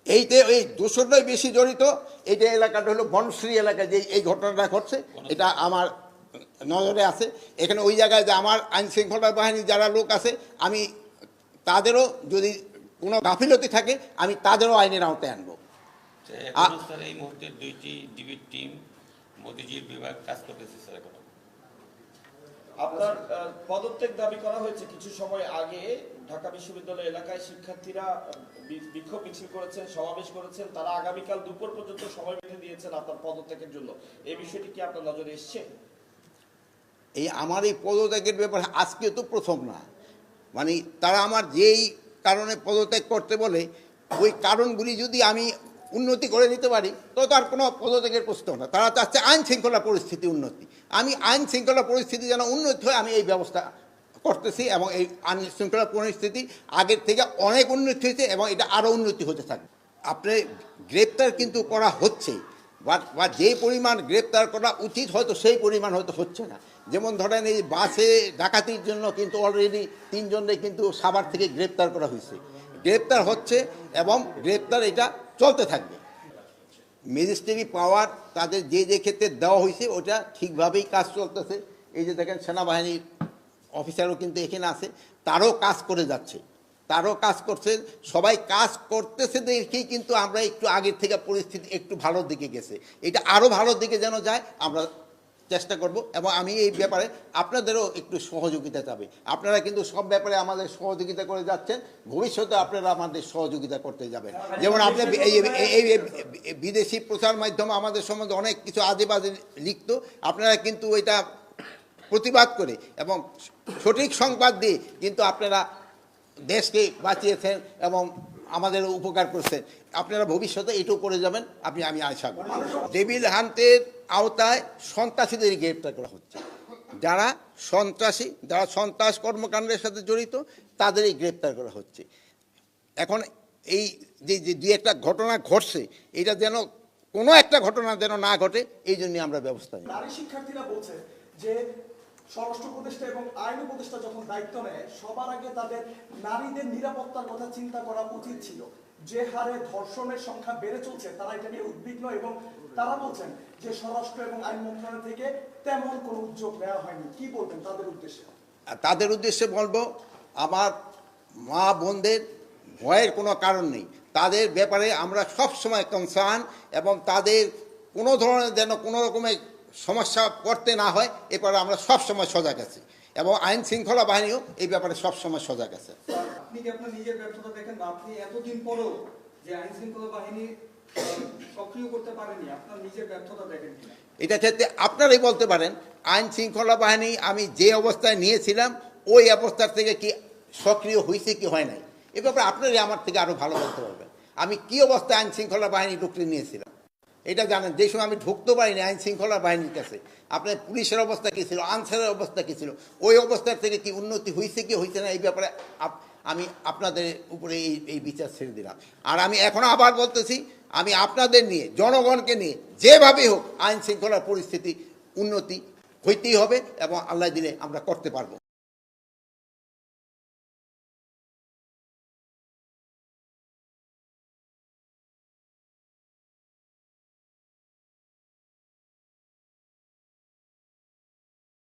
এইতে এই দোষরটাই বেশি জড়িত। এইটা এলাকাটা হলো বনশ্রী এলাকা, যে এই ঘটনাটা ঘটছে এটা আমার নজরে আছে। এখানে ওই জায়গায় যে আমার আইন শৃঙ্খলা বাহিনীর যারা লোক আছে, আমি তাদেরও যদি কোনো গাফিলতি থাকে আমি তাদেরও আইনের আওতায় আনবো। স্যার এই মুহূর্তে 2টি ডিবির টিম মতিঝিল বিভাগ কাজ করতেছে স্যার। এখন আপনার পদত্যাগ দাবি করা হয়েছে কিছু সময় আগে। ঢাকা বিশ্ববিদ্যালয় এলাকায় শিক্ষার্থীরা বিক্ষোভ মিছিল করেছেন, সমাবেশ করেছেন, তারা আগামীকাল দুপুর পর্যন্ত সময় বেঁধে দিয়েছেন আপনার পদত্যাগের জন্য। এই বিষয়টি কি আপনার নজরে এসছে? এই আমার এই পদত্যাগের ব্যাপারে আজকে তো প্রথম না, মানে তারা আমার যেই কারণে পদত্যাগ করতে বলে ওই কারণগুলি যদি আমি উন্নতি করে নিতে পারি তো তার কোনো পদত্যাগের প্রশ্ন না। তারা চাচ্ছে আইন শৃঙ্খলা পরিস্থিতি উন্নতি। আমি আইন শৃঙ্খলা পরিস্থিতি যেন উন্নতি হয় আমি এই ব্যবস্থা করতেছি, এবং এই আইন শৃঙ্খলা পরিস্থিতি আগের থেকে অনেক উন্নতি হয়েছে এবং এটা আরও উন্নতি হতে থাকবে। আপনি গ্রেপ্তার কিন্তু করা হচ্ছে, বা যে পরিমাণ গ্রেপ্তার করা উচিত হয়তো সেই পরিমাণ হয়তো হচ্ছে না। যেমন ধরেন এই বাসে ডাকাতির জন্য কিন্তু অলরেডি 3 জনকে কিন্তু সাভার থেকে গ্রেপ্তার করা হয়েছে, গ্রেপ্তার হচ্ছে এবং গ্রেপ্তার এটা চলতে থাকবে। ম্যাজিস্ট্রেরি পাওয়ার তাদের যে যে ক্ষেত্রে দেওয়া হয়েছে ওটা ঠিকভাবেই কাজ চলতেছে। এই যে দেখেন সেনাবাহিনীর অফিসারও কিন্তু এখানে আছে, তারও কাজ করে যাচ্ছে, তারও কাজ করছে, সবাই কাজ করতেছে দেখেই কিন্তু আমরা একটু আগের থেকে পরিস্থিতি একটু ভালোর দিকে গেছে। এটা আরও ভালোর দিকে যেন যায় আমরা চেষ্টা করব, এবং আমি এই ব্যাপারে আপনাদেরও একটু সহযোগিতা চাই। আপনারা কিন্তু সব ব্যাপারে আমাদের সহযোগিতা করে যাচ্ছেন, ভবিষ্যতে আপনারা আমাদের সহযোগিতা করতে যাবেন। যেমন আপনি এই বিদেশি প্রচার মাধ্যমে আমাদের সম্বন্ধে অনেক কিছু আজে বাজে লিখত, আপনারা কিন্তু এটা প্রতিবাদ করে এবং সঠিক সংবাদ দিয়ে কিন্তু আপনারা দেশকে বাঁচিয়েছেন এবং আমাদের উপকার করছেন। আপনারা ভবিষ্যতে এটাও করে যাবেন আমি আশা করি। ডেভিল হান্টের আওতায় সন্ত্রাসীদের গ্রেপ্তার করা হচ্ছে, যারা সন্ত্রাসী, যারা সন্ত্রাস কর্মকাণ্ডের সাথে জড়িত তাদেরই গ্রেপ্তার করা হচ্ছে। এখন এই যে দুই একটা ঘটনা ঘটছে, এটা যেন কোনো একটা ঘটনা যেন না ঘটে এই জন্য আমরা ব্যবস্থা নিই। নারী শিক্ষার্থীরা বলছে যে স্বরাষ্ট্র উপদেষ্টা এবং আইন উপদেষ্টা যখন দায়িত্ব নেয় সবার আগে তাদের নারীদের নিরাপত্তার কথা চিন্তা করা উচিত ছিল। যে হারে ধর্ষণের সংখ্যা বেড়ে চলছে তারা এটা নিয়ে উদ্বিগ্ন, এবং তারা বলছেন যে স্বরাষ্ট্র এবং আইন মন্ত্রণালয় থেকে তেমন কোনো উদ্যোগ নেওয়া হয়নি। কি বলবেন তাদের উদ্দেশ্যে? তাদের উদ্দেশ্যে বলবো, আমার মা বোনদের ভয়ের কোনো কারণ নেই, তাদের ব্যাপারে আমরা সব সময় কনসার্ন, এবং তাদের কোনো ধরনের যেন কোনো রকমের সমস্যা করতে না হয় এরপরে আমরা সব সময় সজাগ আছি, এবং আইন শৃঙ্খলা বাহিনীও এই ব্যাপারে সব সময় সজাগ আছে। আপনি কি আপনার নিজের ব্যর্থতা দেখেন না? আপনি এতদিন পরও যে আইন শৃঙ্খলা বাহিনী সক্রিয় করতে পারেনি, আপনার নিজের ব্যর্থতা দেখেন কিনা? এটা ক্ষেত্রে আপনারাই বলতে পারেন আইন শৃঙ্খলা বাহিনী আমি যে অবস্থায় নিয়েছিলাম ওই অবস্থার থেকে কি সক্রিয় হয়েছে কি হয় নাই, এ ব্যাপারে আপনারাই আমার থেকে আরও ভালো বলতে পারবেন। আমি কি অবস্থায় আইন শৃঙ্খলা বাহিনী ঢুকতে নিয়েছিলাম এটা জানেন। যে সময় আমি ঢুকতে পারিনি আইন শৃঙ্খলা বাহিনীর কাছে, আপনার পুলিশের অবস্থা কী ছিল, আনসারের অবস্থা কী ছিল, ওই অবস্থার থেকে কি উন্নতি হয়েছে কি হয়েছে না এই ব্যাপারে আমি আপনাদের উপরে এই বিচার ছেড়ে দিলাম। আর আমি এখনও আবার বলতেছি, আমি আপনাদের নিয়ে, জনগণকে নিয়ে যেভাবে হোক আইন শৃঙ্খলার পরিস্থিতি উন্নতি হইতেই হবে, এবং আল্লাহ দিলে আমরা করতে পারবো।